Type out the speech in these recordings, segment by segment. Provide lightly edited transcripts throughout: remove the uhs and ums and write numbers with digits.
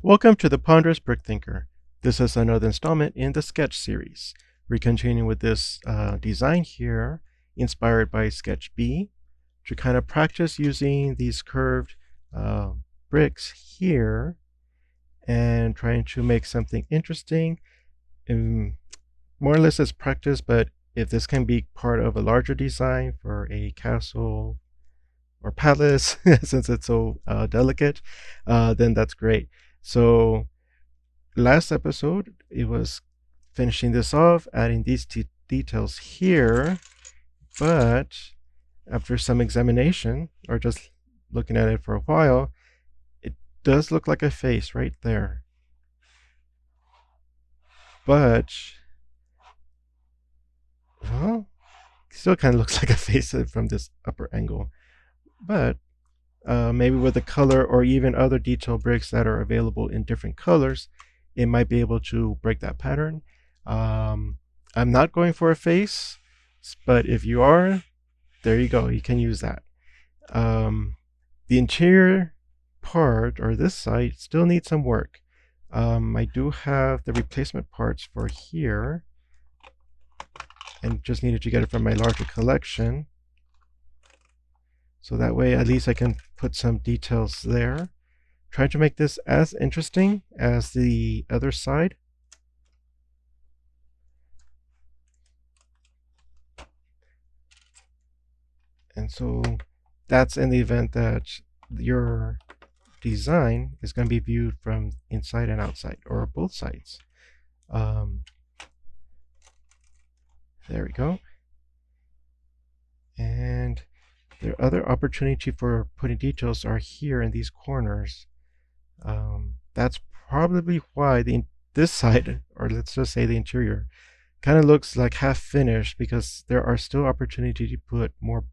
Welcome to the Ponderous Brick Thinker. This is another installment in the sketch series. We're continuing with this design here, inspired by Sketch B, to kind of practice using these curved bricks here and trying to make something interesting. More or less as practice, but if this can be part of a larger design for a castle or palace, since it's so delicate, then that's great. So last episode, it was finishing this off, adding these details here, but after some examination, or just looking at it for a while, it does look like a face right there. But, well, still kind of looks like a face from this upper angle. But maybe with the color or even other detail bricks that are available in different colors, it might be able to break that pattern. I'm not going for a face, but if you are, there you go. You can use that. The interior part, or this side, still needs some work. I do have the replacement parts for here, and just needed to get it from my larger collection. So that way, at least I can put some details there. Trying to make this as interesting as the other side. And so that's in the event that your design is going to be viewed from inside and outside, or both sides. There we go. And the other opportunity for putting details are here in these corners. That's probably why this side, or let's just say the interior, kind of looks like half finished, because there are still opportunity to put more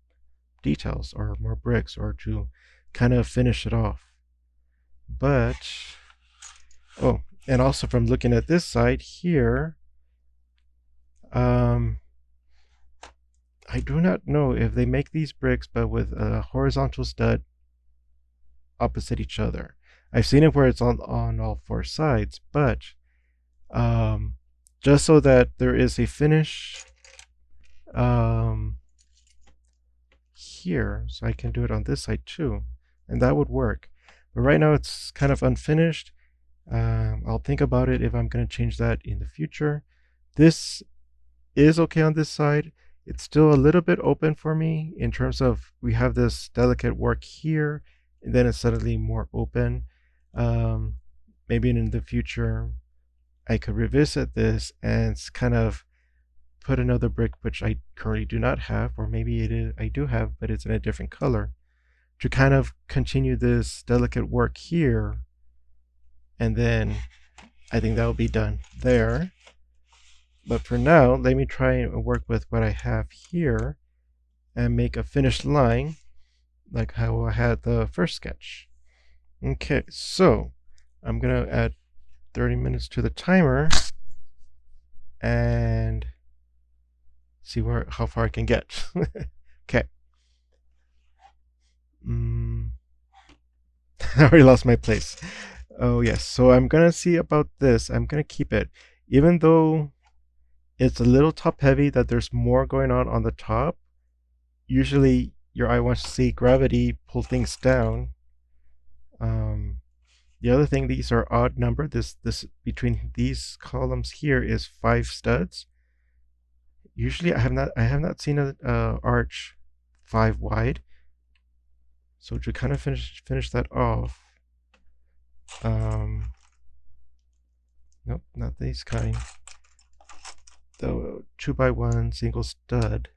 details or more bricks, or to kind of finish it off. But, oh, and also from looking at this side here, I do not know if they make these bricks but with a horizontal stud opposite each other. I've seen it where it's on all four sides, but just so that there is a finish here, so I can do it on this side too, and that would work. But right now it's kind of unfinished. I'll think about it if I'm going to change that in the future. This is okay on this side. It's still a little bit open for me in terms of we have this delicate work here, and then it's suddenly more open. Maybe in the future I could revisit this and kind of put another brick, which I currently do not have, or maybe I do have, but it's in a different color, to kind of continue this delicate work here. And then I think that will be done there. But for now, let me try and work with what I have here and make a finished line like how I had the first sketch. Okay, so I'm going to add 30 minutes to the timer and see how far I can get. Okay. I already lost my place. Oh, yes. So I'm going to see about this. I'm going to keep it. Even though it's a little top heavy, that there's more going on the top. Usually your eye wants to see gravity pull things down. The other thing, these are odd numbered. This between these columns here is 5 studs. Usually I have not seen an arch 5 wide. So to kind of finish that off, nope, not these kind. The 2x1 single stud.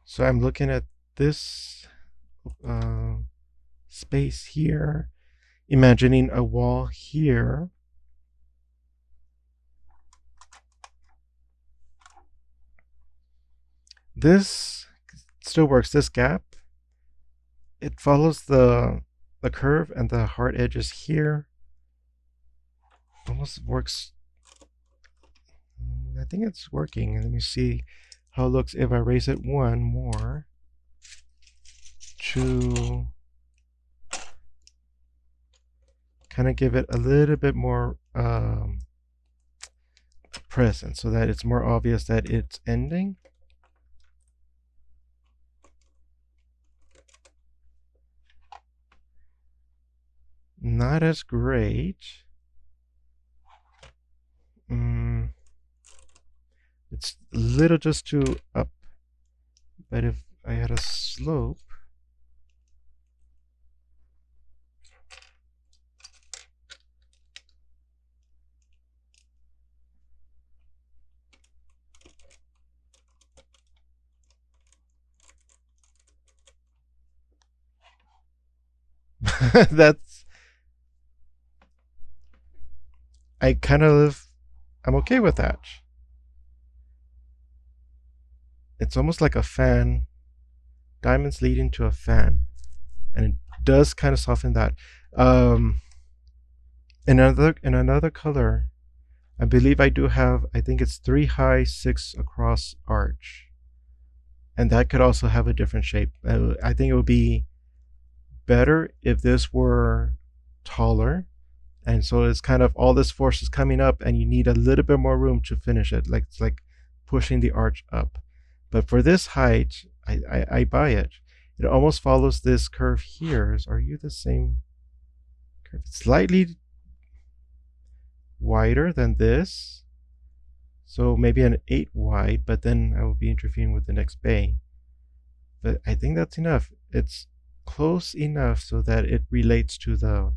So I'm looking at this space here, imagining a wall here. This still works. This gap, it follows the curve, and the hard edges here almost works. I think it's working. Let me see how it looks if I raise it one more to kind of give it a little bit more presence so that it's more obvious that it's ending. Not as great. It's a little just too up. But if I had a slope, that's, I'm okay with that. It's almost like a fan, diamonds leading to a fan, and it does kind of soften that. In another color, I believe I do have, I think it's 3 high, 6 across arch. And that could also have a different shape. I think it would be better if this were taller. And so it's kind of all this force is coming up and you need a little bit more room to finish it. Like it's like pushing the arch up. But for this height, I buy it. It almost follows this curve here. Are you the same curve? It's slightly wider than this. So maybe an 8 wide, but then I will be interfering with the next bay. But I think that's enough. It's close enough so that it relates to the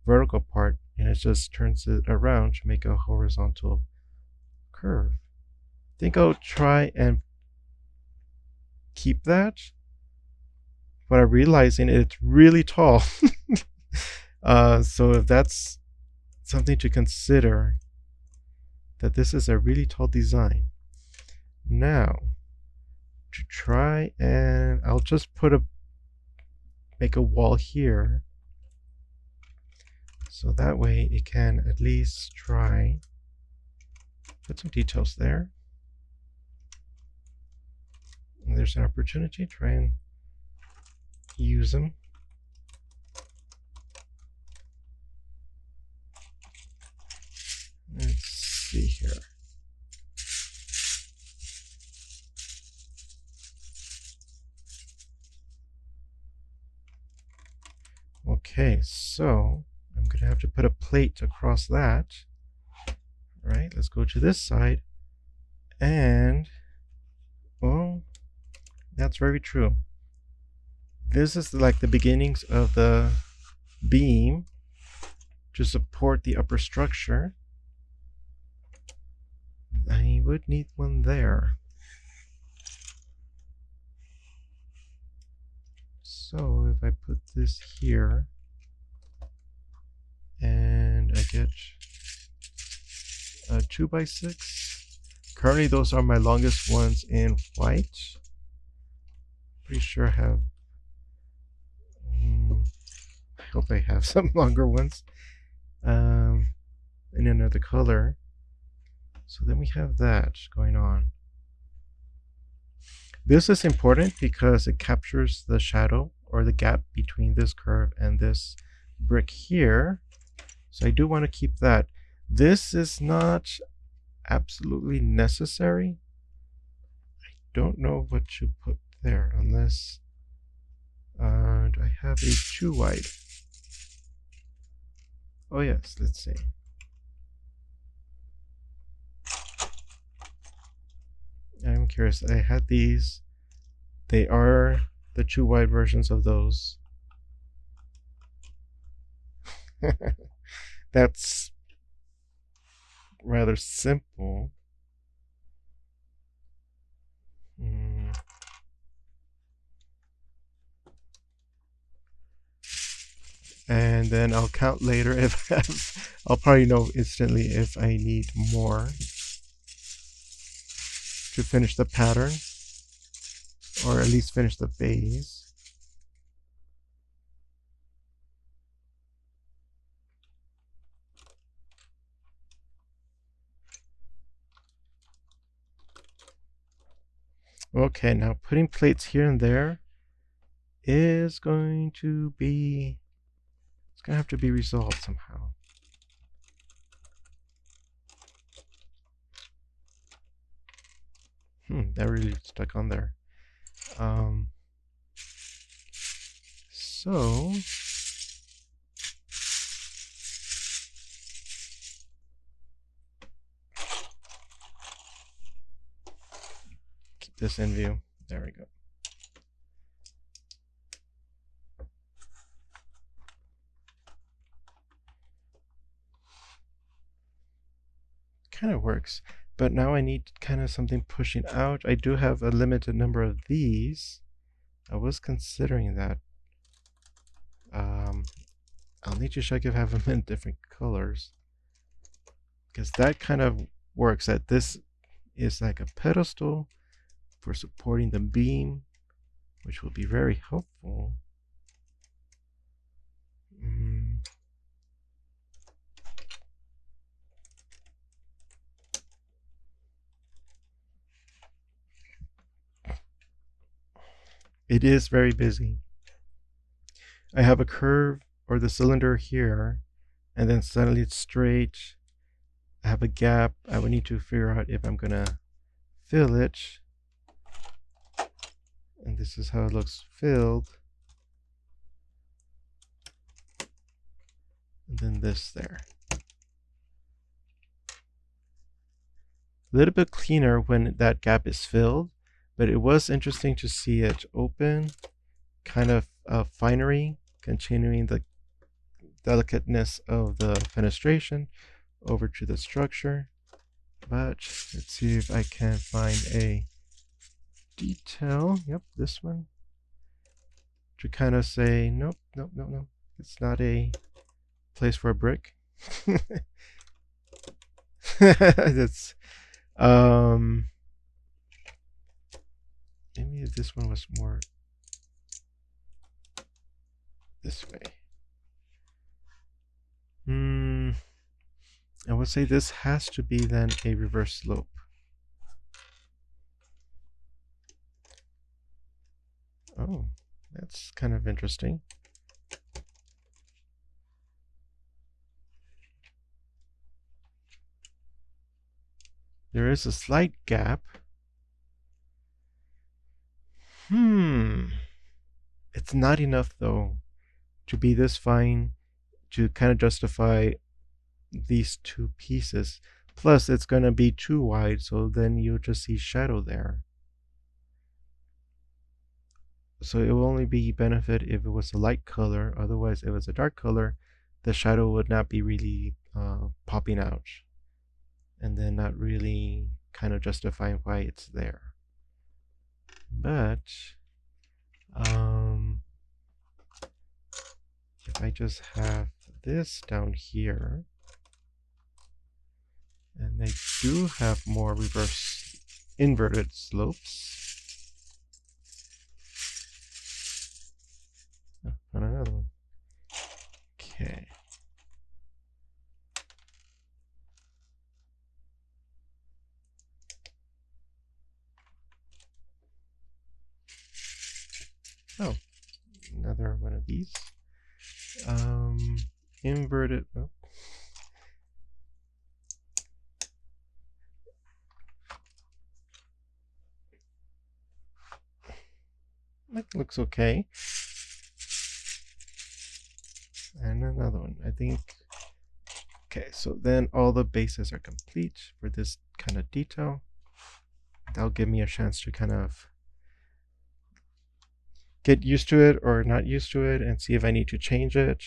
vertical part, and it just turns it around to make a horizontal curve. I think I'll try and keep that, but I'm realizing it's really tall. So if that's something to consider, that this is a really tall design. Now, to try and I'll just make a wall here, so that way it can at least try put some details there. And there's an opportunity, try and use them. Let's see here. Okay, so I'm going to have to put a plate across that. Right, let's go to this side. And, well, that's very true. This is like the beginnings of the beam to support the upper structure. I would need one there. So if I put this here and I get a 2x6, currently those are my longest ones in white. Pretty sure I have, I hope I have some longer ones in another color. So then we have that going on. This is important because it captures the shadow or the gap between this curve and this brick here. So I do want to keep that. This is not absolutely necessary. I don't know what to put there unless I have a 2 wide. Oh yes, let's see. I'm curious. I had these. They are the 2 wide versions of those. That's rather simple. And then I'll count later if I'll probably know instantly if I need more to finish the pattern, or at least finish the base. Okay, now putting plates here and there is going to be, it's going to have to be resolved somehow. That really stuck on there. So keep this in view. There we go. Kind of works, but now I need kind of something pushing out. I do have a limited number of these. I was considering that. I'll need to check if I have them in different colors, because that kind of works. That this is like a pedestal for supporting the beam, which will be very helpful. It is very busy. I have a curve or the cylinder here, and then suddenly it's straight. I have a gap. I would need to figure out if I'm gonna fill it. And this is how it looks filled. And then this there. A little bit cleaner when that gap is filled, but it was interesting to see it open, kind of finery, continuing the delicateness of the fenestration over to the structure. But let's see if I can find a detail. Yep, this one. To kind of say, nope, nope, nope, nope. It's not a place for a brick. That's maybe if this one was more this way. I would say this has to be then a reverse slope. Oh, that's kind of interesting. There is a slight gap. It's not enough though to be this fine to kind of justify these two pieces. Plus it's going to be too wide, so then you'll just see shadow there. So it will only be benefit if it was a light color. Otherwise, if it was a dark color, the shadow would not be really popping out, and then not really kind of justifying why it's there. But if I just have this down here, and they do have more reverse inverted slopes. Oh, found another one. Okay. Oh, another one of these. Inverted. Oh. That looks okay. And another one, I think. Okay, so then all the bases are complete for this kind of detail. That'll give me a chance to kind of get used to it or not used to it and see if I need to change it.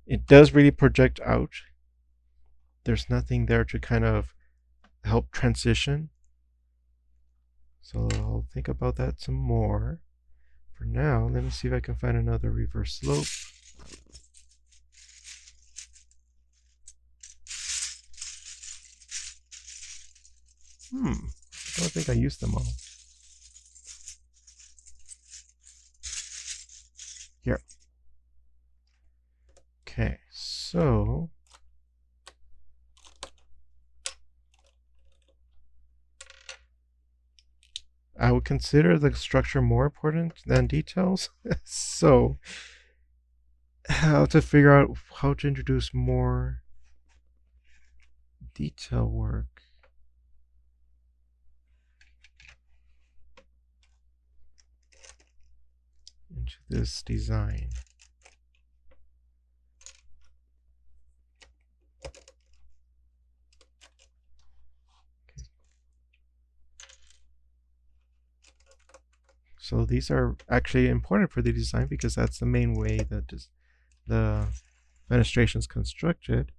It does really project out. There's nothing there to kind of help transition. So I'll think about that some more. For now, let me see if I can find another reverse slope. I don't think I used them all. Here. Okay, so I would consider the structure more important than details. So how to figure out how to introduce more detail work into this design. So these are actually important for the design because that's the main way that the fenestration is constructed.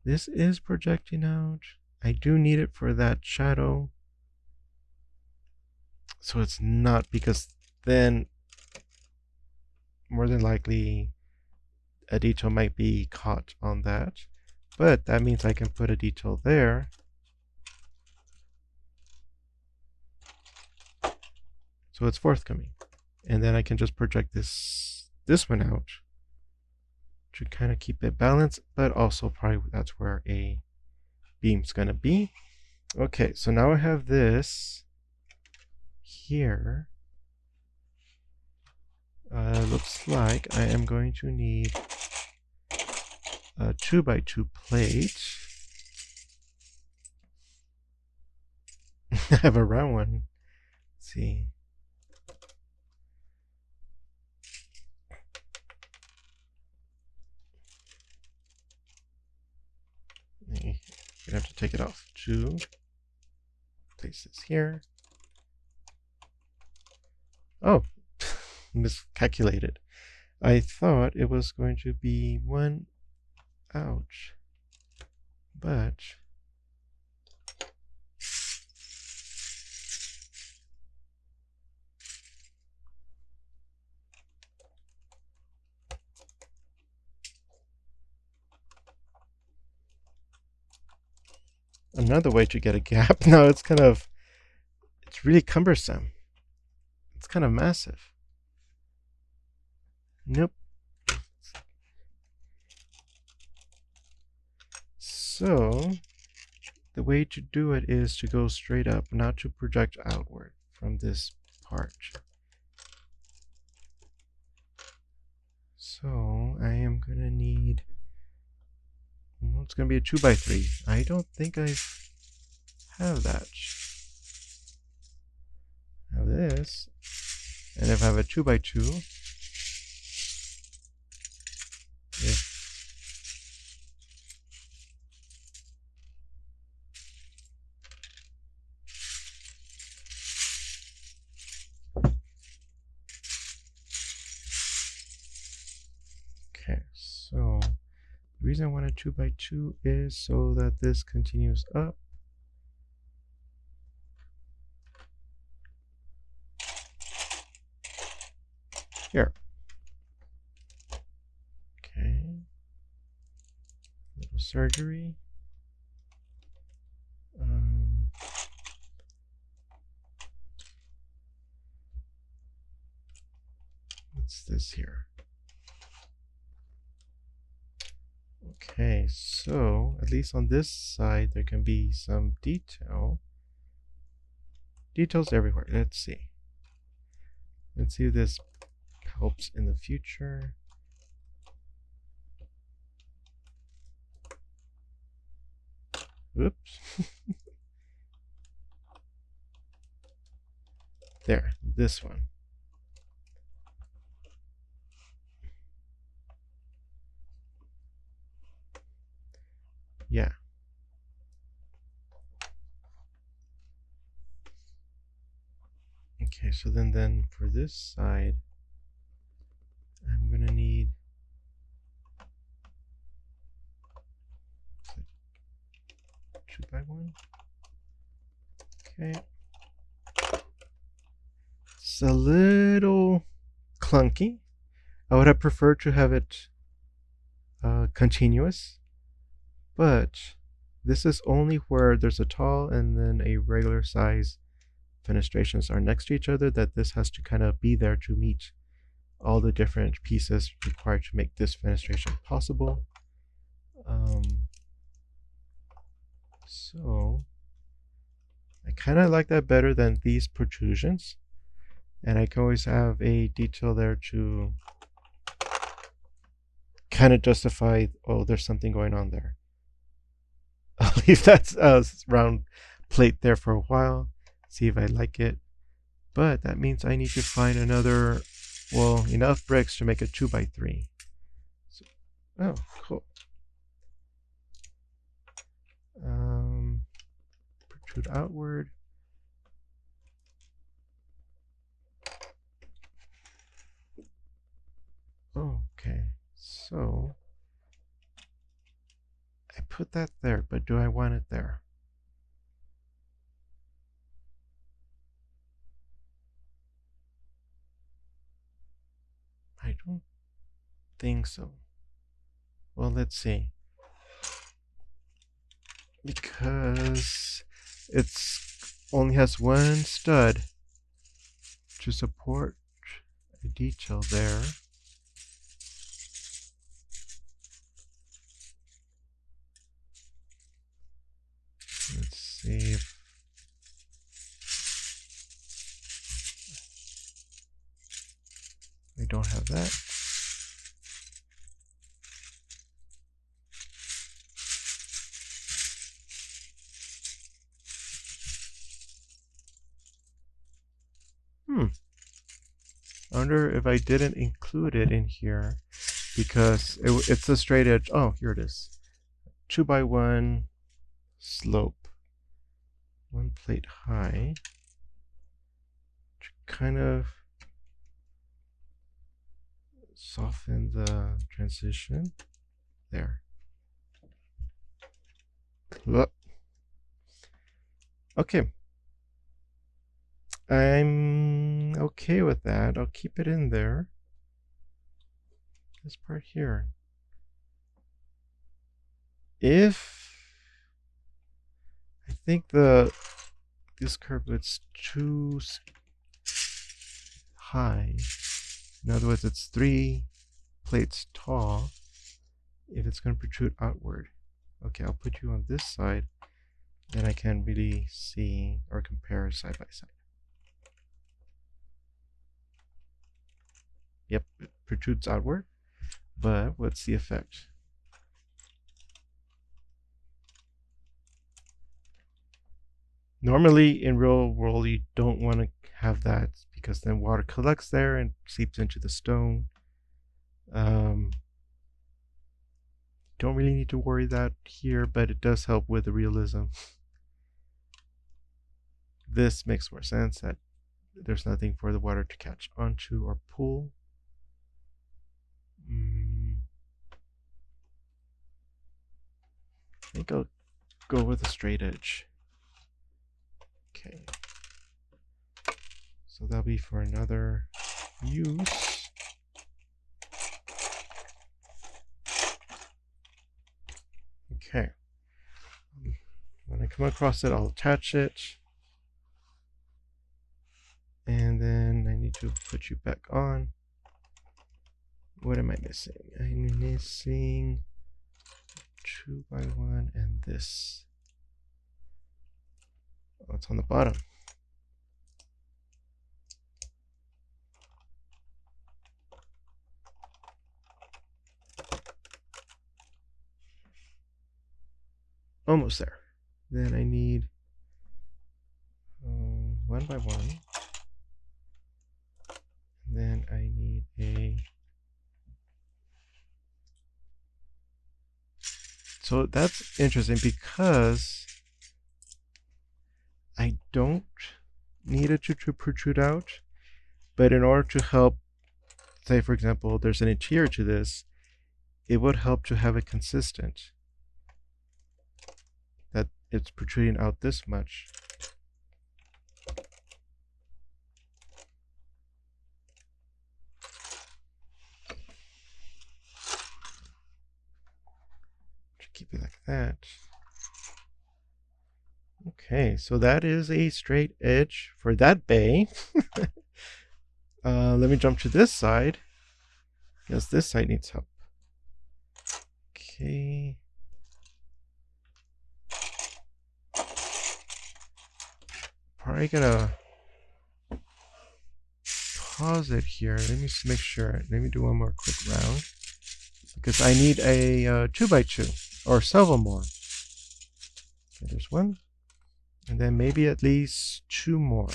This is projecting out. I do need it for that shadow. So it's not, because then more than likely a detail might be caught on that. But that means I can put a detail there. So it's forthcoming. And then I can just project this one out to kind of keep it balanced, but also probably that's where a beam's gonna be. Okay, so now I have this here. Looks like I am going to need a 2x2 plate. I have a round one. Let's see. You're gonna have to take it off. 2. Place this here. Oh, miscalculated. I thought it was going to be 1. Ouch. But another way to get a gap. No, it's really cumbersome. It's kind of massive. Nope. So the way to do it is to go straight up, not to project outward from this part. So I am gonna need, well, it's gonna be a 2x3. I don't think I have that. I have this, and if I have a 2x2, okay, so the reason I want a 2x2 is so that this continues up. Here. Okay. Little surgery. What's this here? Okay, so at least on this side there can be some detail. Details everywhere. Let's see. Let's see if this helps in the future. Oops. There, this one. Yeah. Okay, so then for this side, I'm gonna need 2x1. Okay. It's a little clunky. I would have preferred to have it continuous, but this is only where there's a tall and then a regular size fenestrations are next to each other that this has to kind of be there to meet all the different pieces required to make this fenestration possible. So I kind of like that better than these protrusions. And I can always have a detail there to kind of justify, oh, there's something going on there. I'll leave that round plate there for a while, see if I like it. But that means I need to find another, well, enough bricks to make a 2x3. So, oh, cool. Protrude outward. Okay, so I put that there, but do I want it there? I don't think so. Well, let's see. Because it's only has one stud to support a detail there. Let's see if we don't have that. I wonder if I didn't include it in here because it's a straight edge. Oh, here it is. 2x1 slope. One plate high. To kind of soften the transition. There. Okay. I'm okay with that. I'll keep it in there. This part here. If I think this curve is too high. In other words, it's 3 plates tall. If it's going to protrude outward. Okay, I'll put you on this side. Then I can really see or compare side by side. Yep, it protrudes outward, but what's the effect? Normally in real world you don't want to have that because then water collects there and seeps into the stone. Don't really need to worry that here, but it does help with the realism. This makes more sense that there's nothing for the water to catch onto or pull. I think I'll go with a straight edge. Okay. So that'll be for another use. Okay. When I come across it, I'll attach it. And then I need to put you back on. What am I missing? I'm missing 2x1 and this. Oh, it's on the bottom. Almost there. Then I need 1x1. And then I need a. So that's interesting because I don't need it to protrude out, but in order to help, say for example, there's an interior to this, it would help to have it consistent. That it's protruding out this much. Keep it like that. Okay, so that is a straight edge for that bay. Let me jump to this side because this side needs help. Okay. probably gonna pause it here. Let me make sure. Let me do one more quick round because I need a 2x2 or several more. Okay, there's one, and then maybe at least 2 more.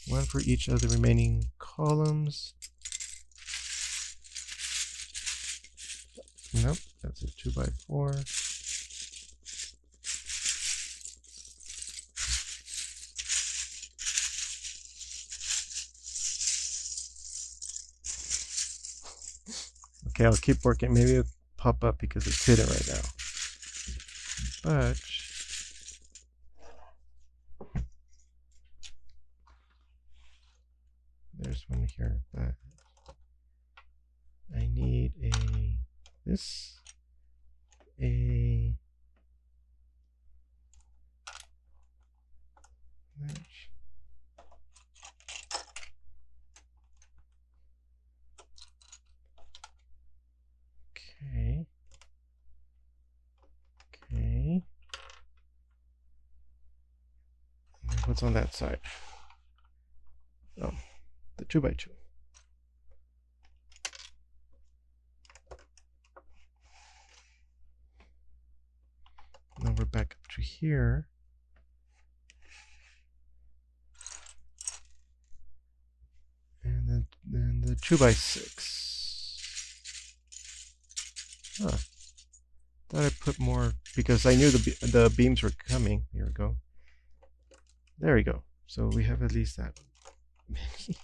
One for each of the remaining columns. Nope, that's a 2x4. Okay, I'll keep working. Maybe it'll pop up because it's hidden right now. But there's one here that I need this, okay. Okay. And what's on that side? Oh, the 2x2. Now we're back up to here. And then the 2x6. Huh. Thought I put more because I knew the beams were coming. Here we go. There we go. So we have at least that many.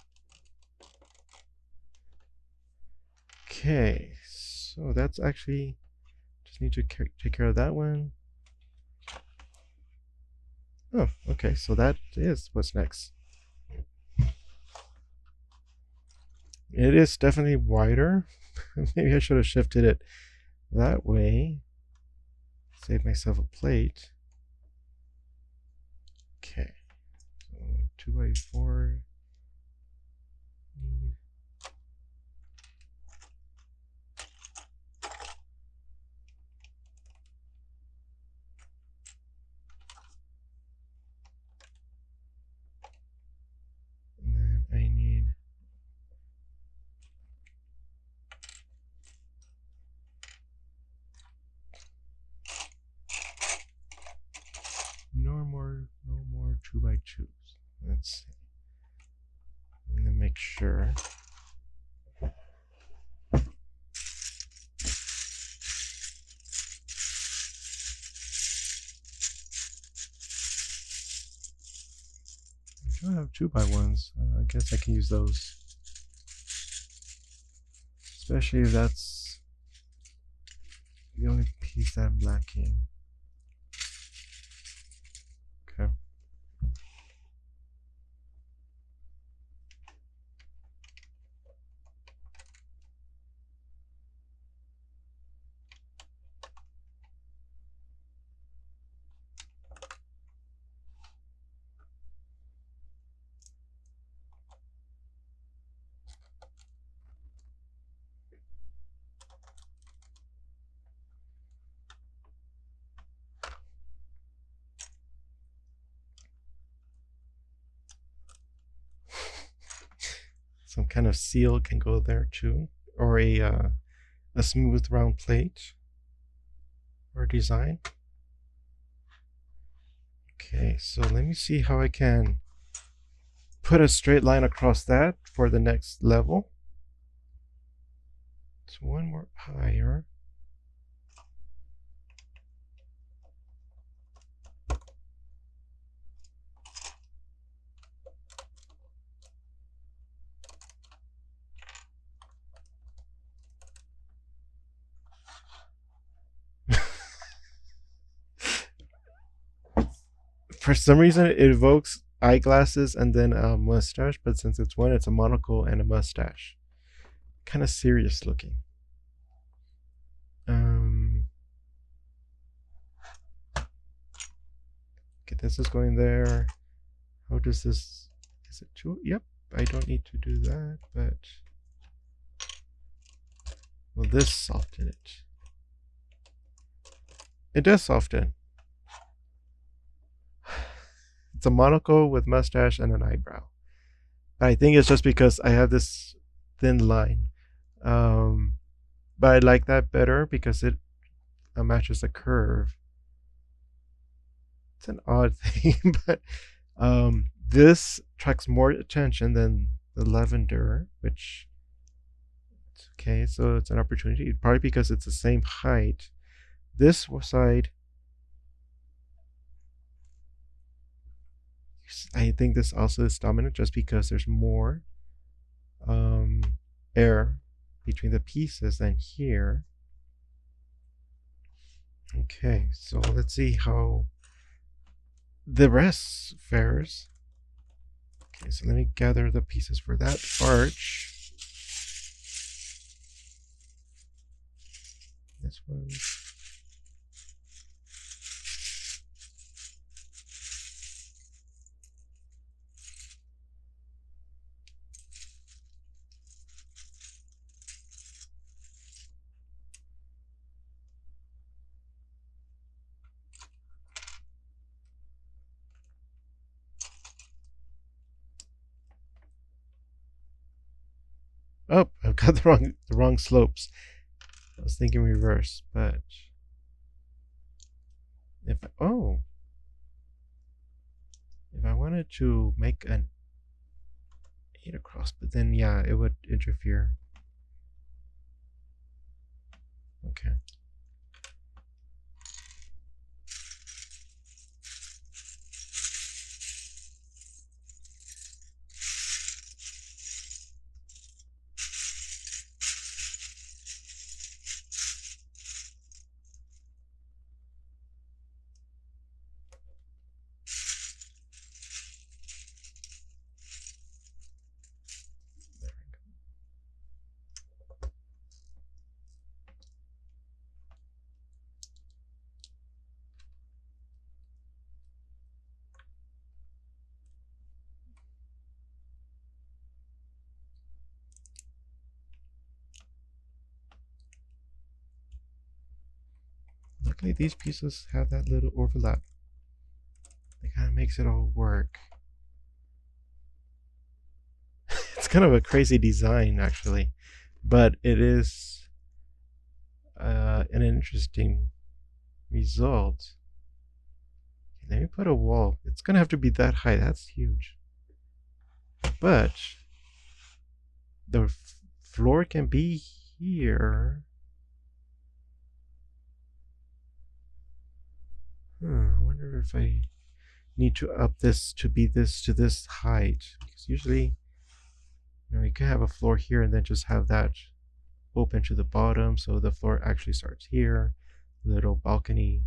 Okay, so that's actually just need to take care of that one. Oh, okay, so that is what's next. It is definitely wider. Maybe I should have shifted it that way. Save myself a plate. Okay, so 2x4. And then I need no more 2x2s. Let's see. I'm gonna make sure. I don't have 2x1s. I guess I can use those. Especially if that's the only piece that I'm lacking. Okay. Some kind of seal can go there too, or a smooth round plate or design. Okay, so let me see how I can put a straight line across that for the next level. It's one more higher. For some reason, it evokes eyeglasses and then a mustache, but since it's one, it's a monocle and a mustache. Kind of serious looking. Okay, this is going there. How does this? Is it two? Yep, I don't need to do that, but will this soften it? It does soften. It's a monocle with mustache and an eyebrow. I think it's just because I have this thin line. Um, but I like that better because it matches the curve. It's an odd thing, but this attracts more attention than the lavender, which it's okay. So it's an opportunity, probably because it's the same height. This side, I think this also is dominant just because there's more um, air between the pieces than here. Okay, so let's see how the rest fares. Okay, so let me gather the pieces for that arch. This one. Oh, I've got the wrong slopes. I was thinking reverse, but if if I wanted to make an 8 across, but then yeah, it would interfere. Okay. Luckily, these pieces have that little overlap. It kind of makes it all work. It's kind of a crazy design, actually, but it is an interesting result. Let me put a wall. It's gonna have to be that high. That's huge. But the floor can be here. I wonder if I need to up this to be this to this height, because usually, you can have a floor here and then just have that open to the bottom, so the floor actually starts here. Little balcony,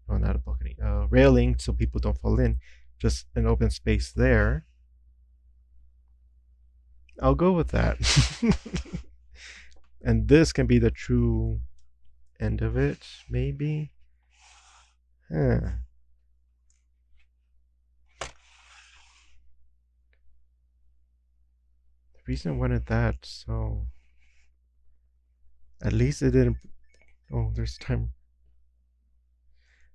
oh, not a balcony, railing, so people don't fall in. Just an open space there. I'll go with that. And this can be the true end of it, maybe. Huh. The reason I wanted that, so at least it didn't. Oh, there's time.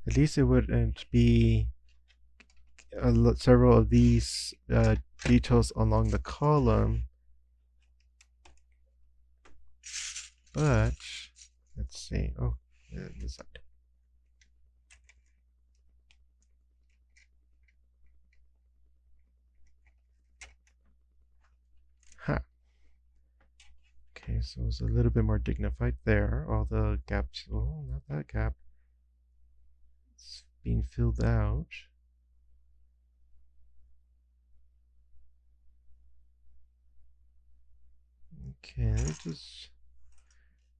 At least it wouldn't be several of these details along the column. But let's see. Oh, this side. Ha. Okay, so it's a little bit more dignified there. All the gaps. Oh, not that gap. It's being filled out. Okay, let me just.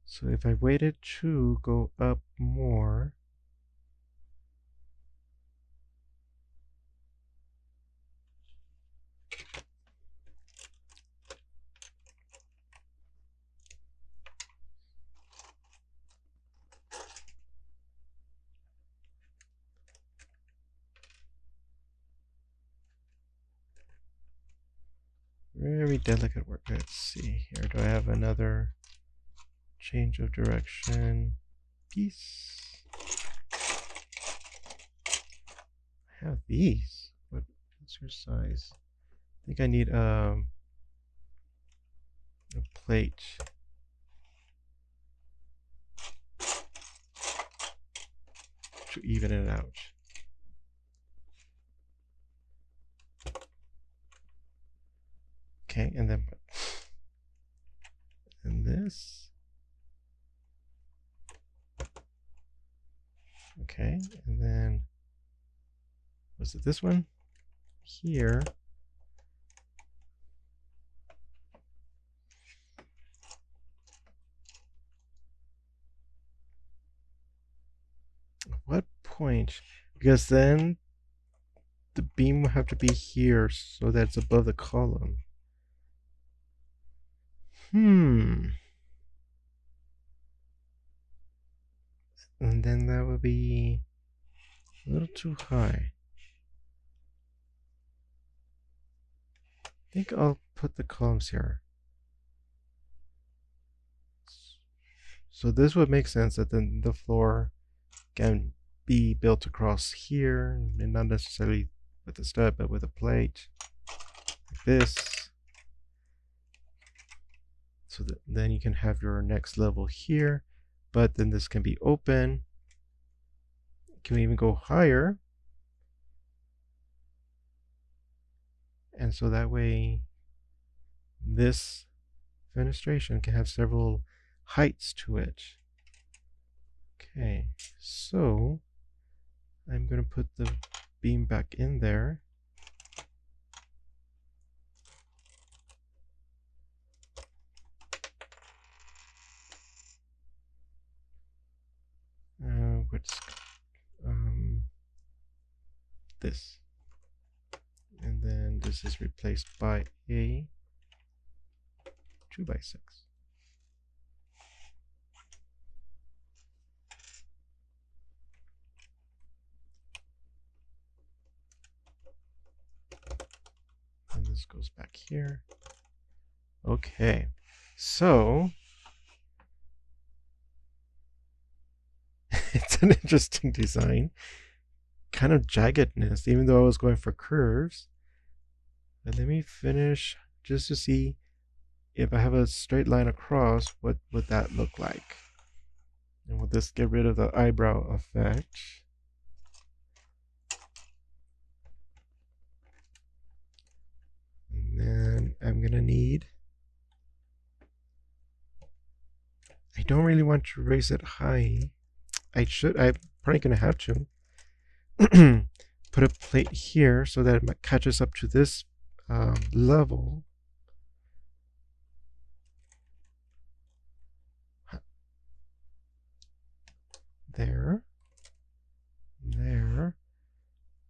So if I waited to go up more. Very delicate work. Let's see here. Do I have another change of direction piece? I have these. What's your size? I think I need a plate. To even it out. Okay, and then and this. Okay, and then was it this one? Here. What point? Because then the beam will have to be here so that it's above the column. And then that would be a little too high. I think I'll put the columns here. So this would make sense that then the floor can be built across here, and not necessarily with a stud, but with a plate like this. So that then you can have your next level here, but then this can be open. Can we even go higher? And so that way this fenestration can have several heights to it. Okay, so I'm going to put the beam back in there. What's this? And then this is replaced by a 2x6. And this goes back here. Okay, so it's an interesting design. Kind of jaggedness, even though I was going for curves. But let me finish just to see if I have a straight line across, what would that look like? And will this get rid of the eyebrow effect? And then I'm gonna need, I don't really want to raise it high. I'm probably gonna have to put a plate here so that it catches up to this level. There.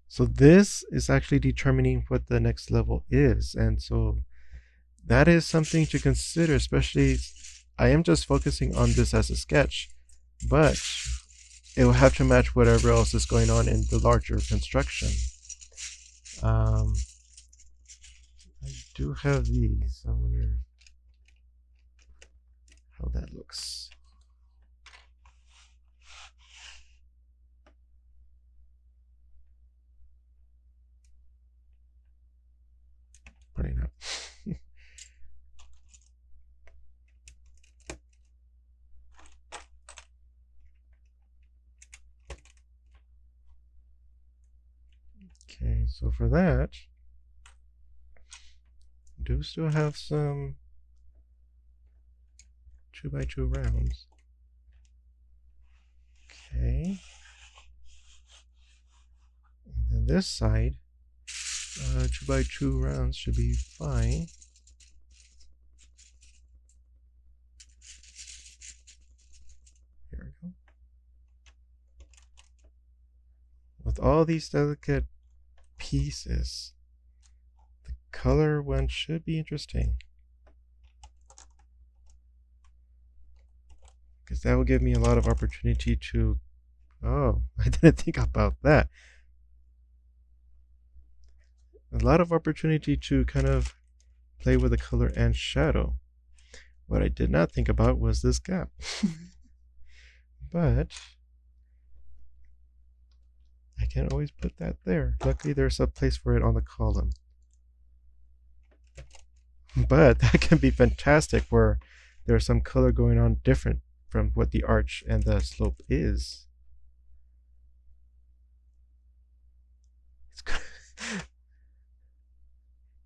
So this is actually determining what the next level is. And so that is something to consider, especially I am just focusing on this as a sketch, but it will have to match whatever else is going on in the larger construction. I do have these. I wonder how that looks. Probably not. Okay, so for that, I do still have some 2x2 rounds. Okay. And then this side, 2x2 rounds should be fine. Here we go. With all these delicate pieces, the color one should be interesting, because that will give me a lot of opportunity to, oh, I didn't think about that. A lot of opportunity to kind of play with the color and shadow. What I did not think about was this gap. But I can always put that there. Luckily, there's a place for it on the column. But that can be fantastic where there's some color going on different from what the arch and the slope is.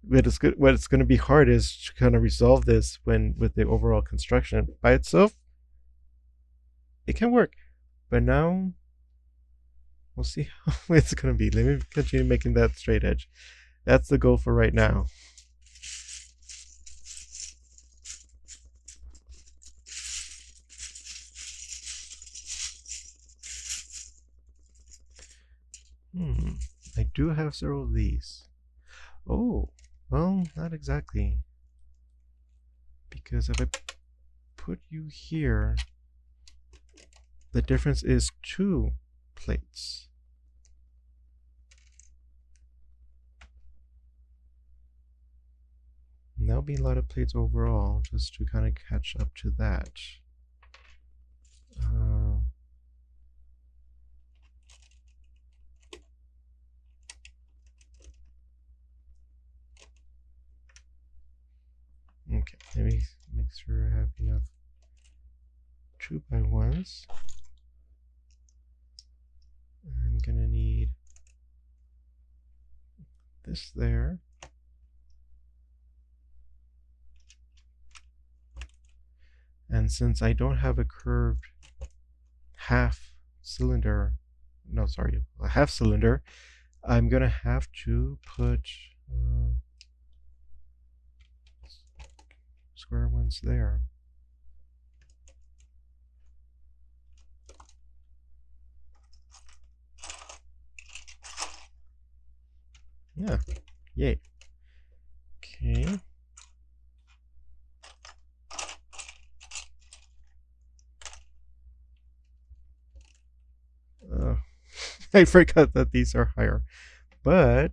But it's good. What it's going to be hard is to kind of resolve this when with the overall construction by itself. It can work, but now we'll see how it's going to be. Let me continue making that straight edge. That's the goal for right now. I do have several of these. Oh, well, not exactly. Because if I put you here, the difference is 2 plates. And that'll be a lot of plates overall, just to kind of catch up to that. Okay, let me make sure I have enough 2x1s. I'm gonna need this there. And since I don't have a curved half cylinder, no, sorry, a half cylinder, I'm gonna have to put square ones there. Yeah, yay. Okay. I forgot that these are higher, but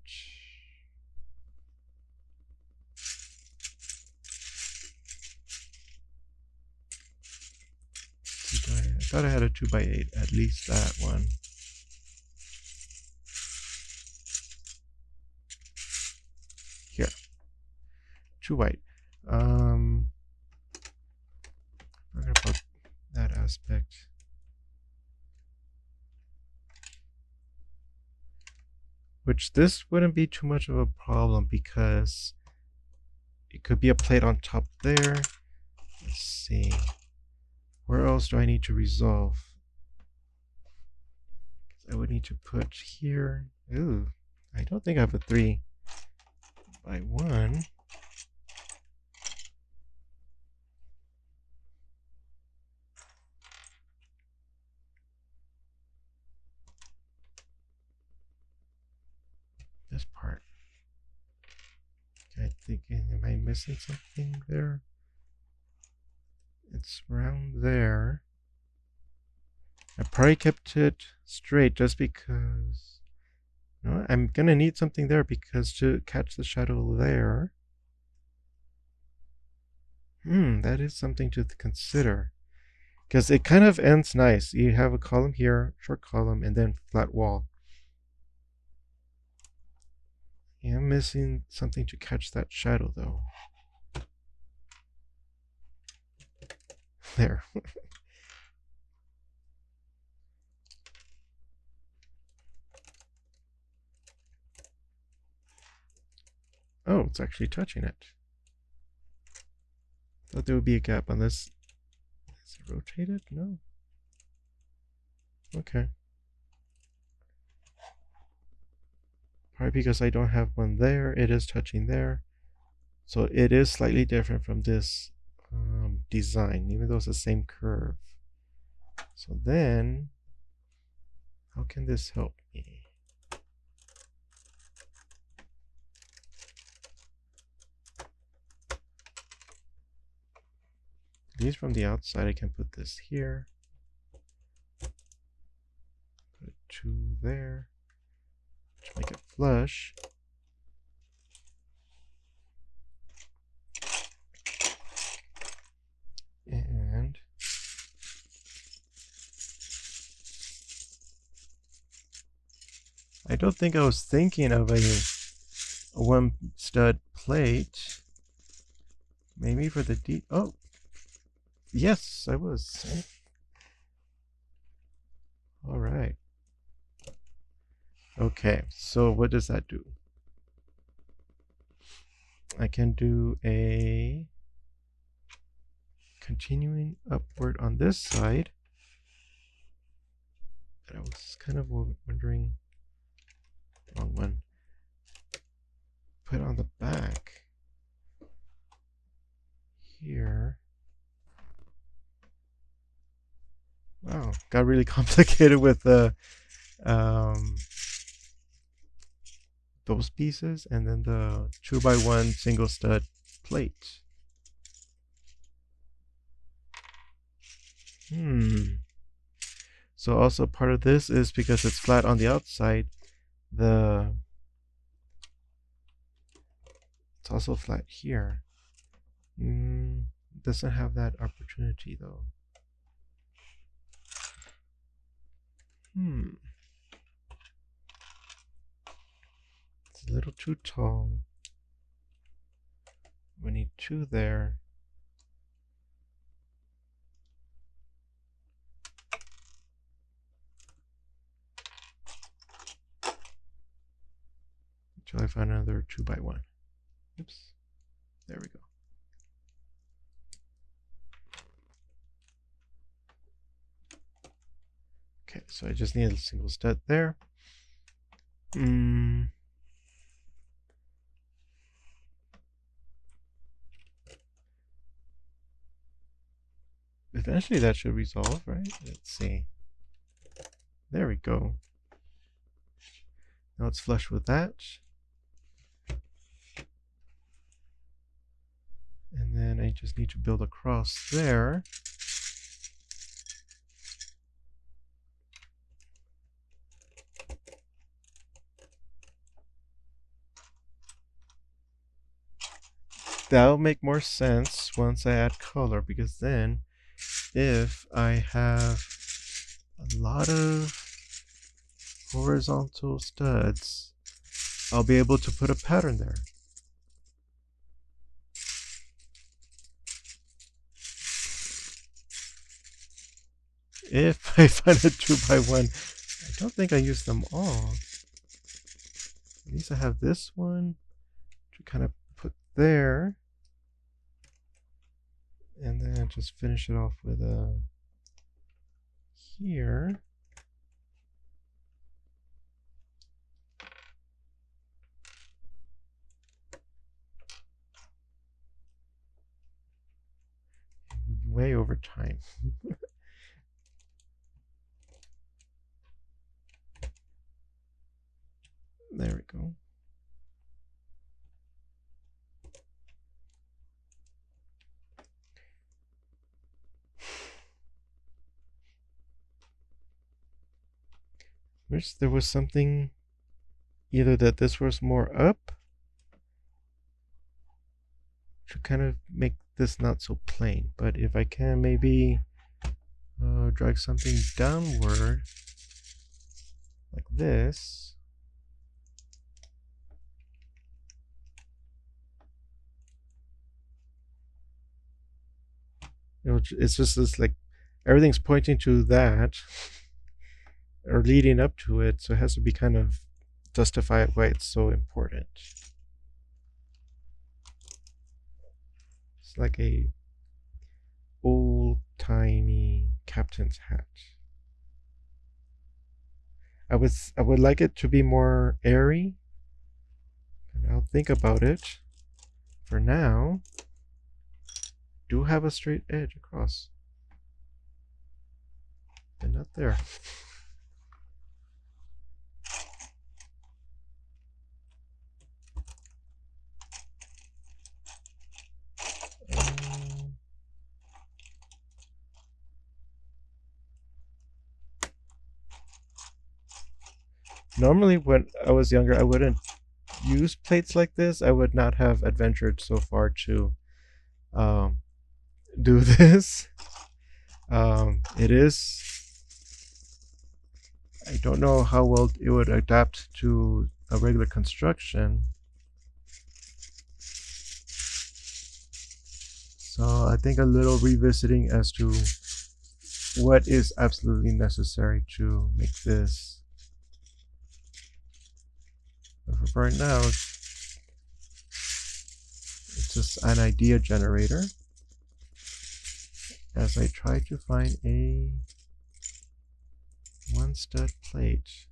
I thought I had a 2x8, at least that one. Here, 2 white. I'm gonna put that aspect. Which this wouldn't be too much of a problem because it could be a plate on top there. Let's see. Where else do I need to resolve? I would need to put here. Ooh, I don't think I have a 3x1. This part. I think, am I missing something there? It's around there. I probably kept it straight just because. No, I'm gonna need something there because to catch the shadow there. That is something to consider. Because it kind of ends nice. You have a column here, short column, and then flat wall. Yeah, I'm missing something to catch that shadow though. There. Oh, it's actually touching it. Thought there would be a gap on this. Is it rotated? No. Okay. Probably because I don't have one there. It is touching there. So it is slightly different from this design, even though it's the same curve. So then, how can this help me? At least from the outside, I can put this here. Put 2 there to make it flush. And don't think I was thinking of a one stud plate. Maybe for the D. Oh, yes, I was. All right. Okay, so what does that do? I can do a continuing upward on this side. But I was kind of wondering, wrong one. Put on the back here. Wow, got really complicated with the those pieces and then the 2x1 single stud plate. So also part of this is because it's flat on the outside, it's also flat here. Doesn't have that opportunity though. It's a little too tall. We need two there. Until I find another 2x1. Oops. There we go. Okay, so I just need a single stud there. Eventually that should resolve, right? Let's see. There we go. Now it's flush with that. And then I just need to build across there. That'll make more sense once I add color, because then if I have a lot of horizontal studs, I'll be able to put a pattern there. If I find a 2x1, I don't think I use them all. At least I have this one to kind of put there. And then just finish it off with a here. Way over time. There we go. Wish there was something, either that this was more up to kind of make this not so plain, but if I can maybe drag something downward like this, it's just this, like, everything's pointing to that or leading up to it, so it has to be kind of justify why it's so important. It's like a old-timey captain's hat. I would like it to be more airy, and I'll think about it. For now, do have a straight edge across, and not there. Normally when I was younger, I wouldn't use plates like this. I would not have adventured so far to do this. It is, I don't know how well it would adapt to a regular construction. So I think a little revisiting as to what is absolutely necessary to make this. But for right now, it's just an idea generator as I try to find a one stud plate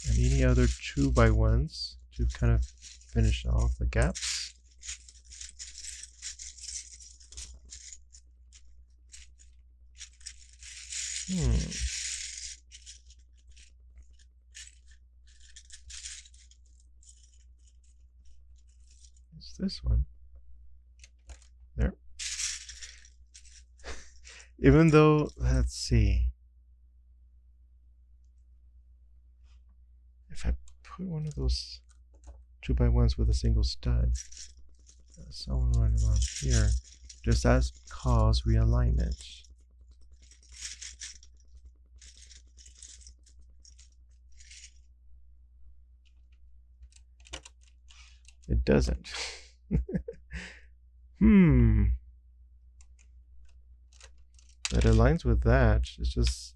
and any other 2x1s to kind of finish off the gaps. It's this one. There. Even though, let's see. If I put one of those 2x1s with a single stud, somewhere around here, does that cause realignment? It doesn't. That aligns with that. It's just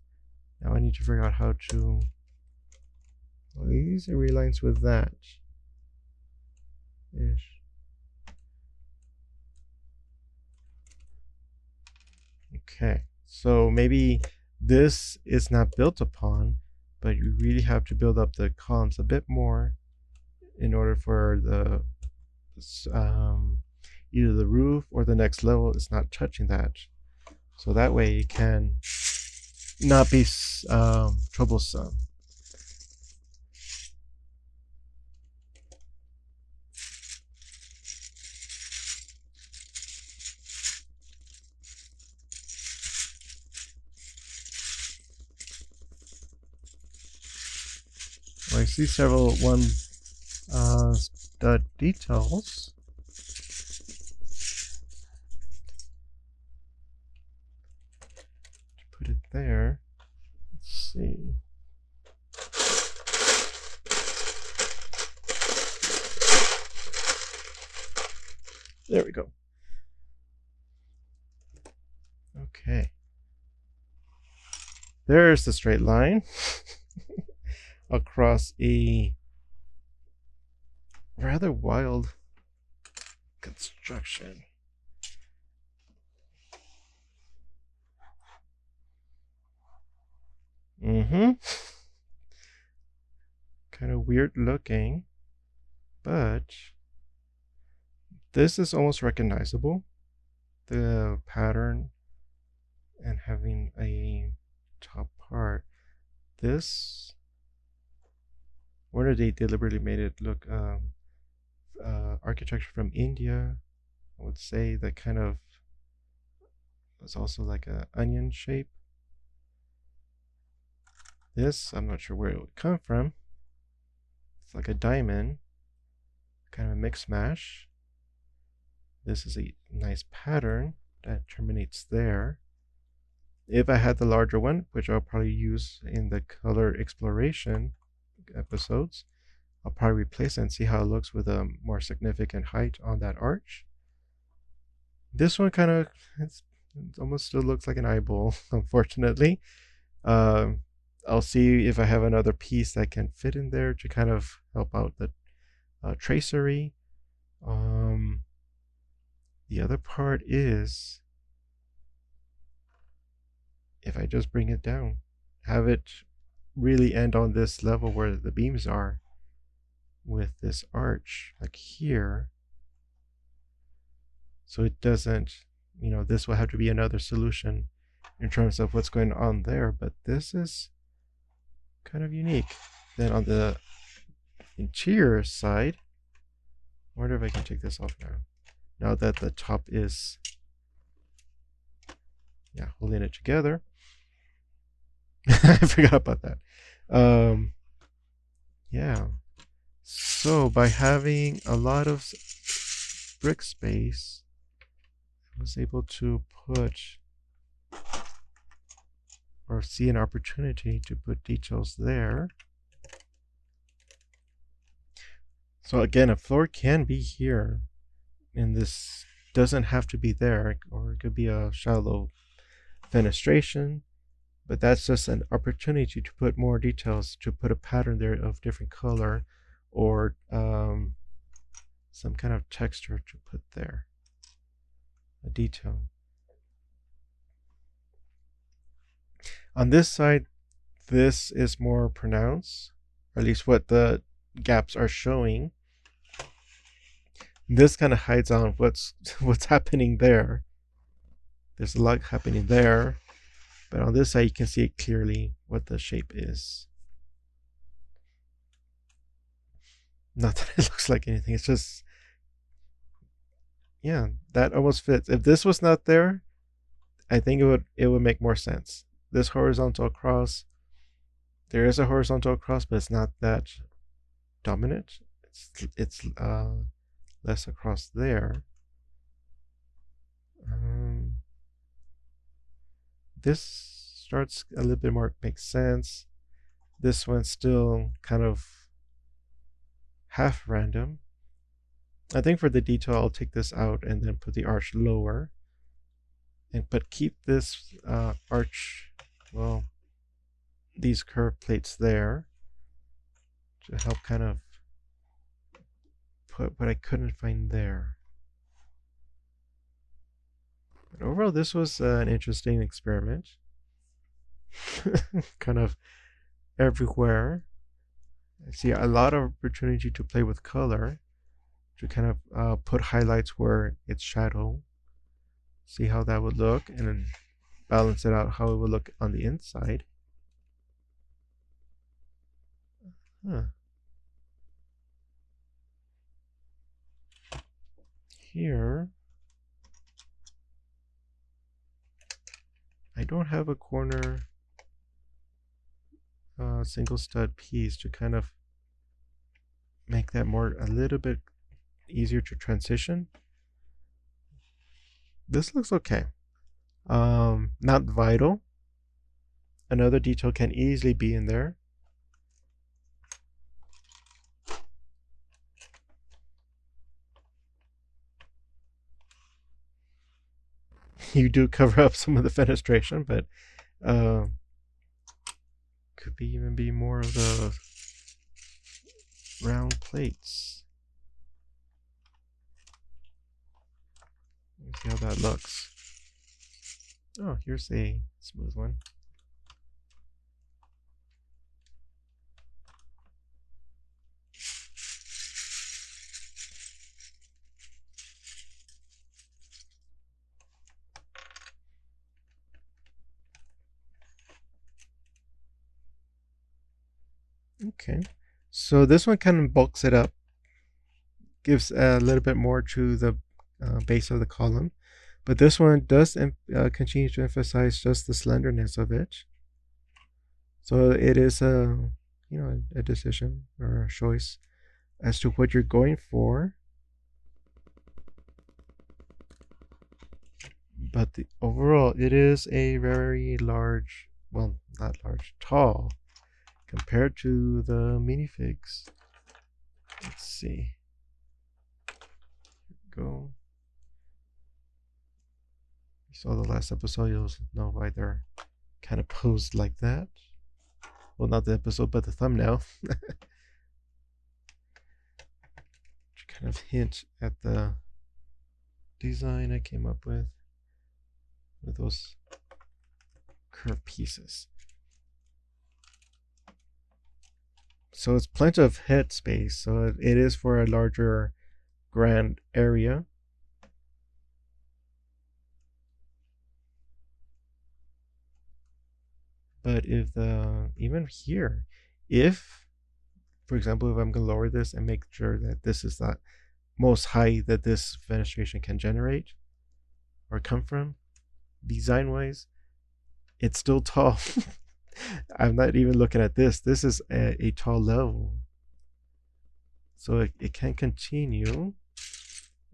now I need to figure out how to. Well, at least it realigns with that. Ish. Okay, so maybe this is not built upon, but you really have to build up the columns a bit more in order for the either the roof or the next level is not touching that. So that way it can not be troublesome. Well, I see several stud details. Put it there. Let's see. There we go. Okay. There's the straight line across a rather wild construction. Kind of weird looking, but this is almost recognizable. The pattern and having a top part. This, whether they deliberately made it look architecture from India, I would say that kind of was also like an onion shape. This, I'm not sure where it would come from. It's like a diamond, kind of a mix mash. This is a nice pattern that terminates there. If I had the larger one, which I'll probably use in the color exploration episodes, I'll probably replace it and see how it looks with a more significant height on that arch. This one kind of, it almost still looks like an eyeball, unfortunately. I'll see if I have another piece that can fit in there to kind of help out the tracery. The other part is if I just bring it down, have it really end on this level where the beams are with this arch, like here. So it doesn't, this will have to be another solution in terms of what's going on there, but this is kind of unique. Then on the interior side, I wonder if I can take this off now that the top is holding it together. I forgot about that. So by having a lot of brick space, I was able to put or see an opportunity to put details there. So again, a floor can be here, and this doesn't have to be there, or it could be a shallow fenestration, but that's just an opportunity to put more details, to put a pattern there of different color, or some kind of texture to put there, a detail. On this side, this is more pronounced, or at least what the gaps are showing. This kind of hides on what's happening there. There's a lot happening there, but on this side you can see it clearly what the shape is. Not that it looks like anything, it's just, yeah, that almost fits. If this was not there, I think it would make more sense. This horizontal cross, there is a horizontal cross, but it's not that dominant. It's less across there. This starts a little bit more, makes sense. This one's still kind of half random. I think for the detail, I'll take this out and then put the arch lower. But keep this arch, well, these curved plates there to help kind of put what I couldn't find there. But overall, this was an interesting experiment. Kind of everywhere. I see a lot of opportunity to play with color, to kind of put highlights where it's shadow. See how that would look, and then balance it out how it would look on the inside. Here, I don't have a corner single stud piece to kind of make that a little bit easier to transition. This looks okay. Not vital. Another detail can easily be in there. You do cover up some of the fenestration, but could even be more of the round plates. Let's see how that looks. Oh, here's a smooth one. Okay, so this one kind of bulks it up, gives a little bit more to the base of the column, but this one does continue to emphasize just the slenderness of it. So it is a a decision or a choice as to what you're going for. But overall, it is a very large, well, not large, tall, compared to the minifigs. Let's see. Here we go. You saw the last episode, you'll know why they're kind of posed like that. Well, not the episode, but the thumbnail. To kind of hint at the design I came up with those curved pieces. So it's plenty of head space, so it is for a larger grand area. But if even here, if, for example, if I'm going to lower this and make sure that this is the most height that this fenestration can generate or come from, design-wise, it's still tall. I'm not even looking at this. This is a tall level. So it can continue.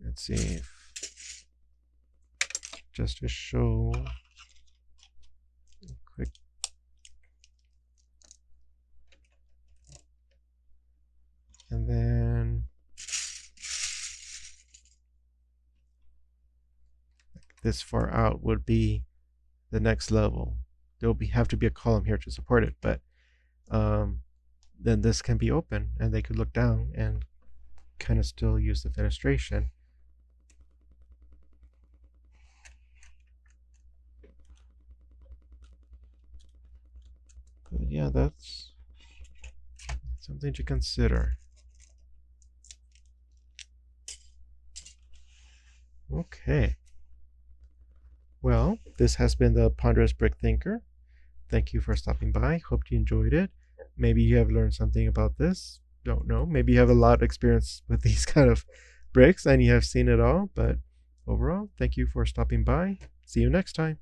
Let's see. Just to show a quick this far out would be the next level. There'll have to be a column here to support it, but then this can be open and they could look down and kind of still use the fenestration. But yeah, that's something to consider. Okay. Well, this has been the Ponderous Brick Thinker. Thank you for stopping by. Hope you enjoyed it. Maybe you have learned something about this. Don't know. Maybe you have a lot of experience with these kind of bricks and you have seen it all. But overall, thank you for stopping by. See you next time.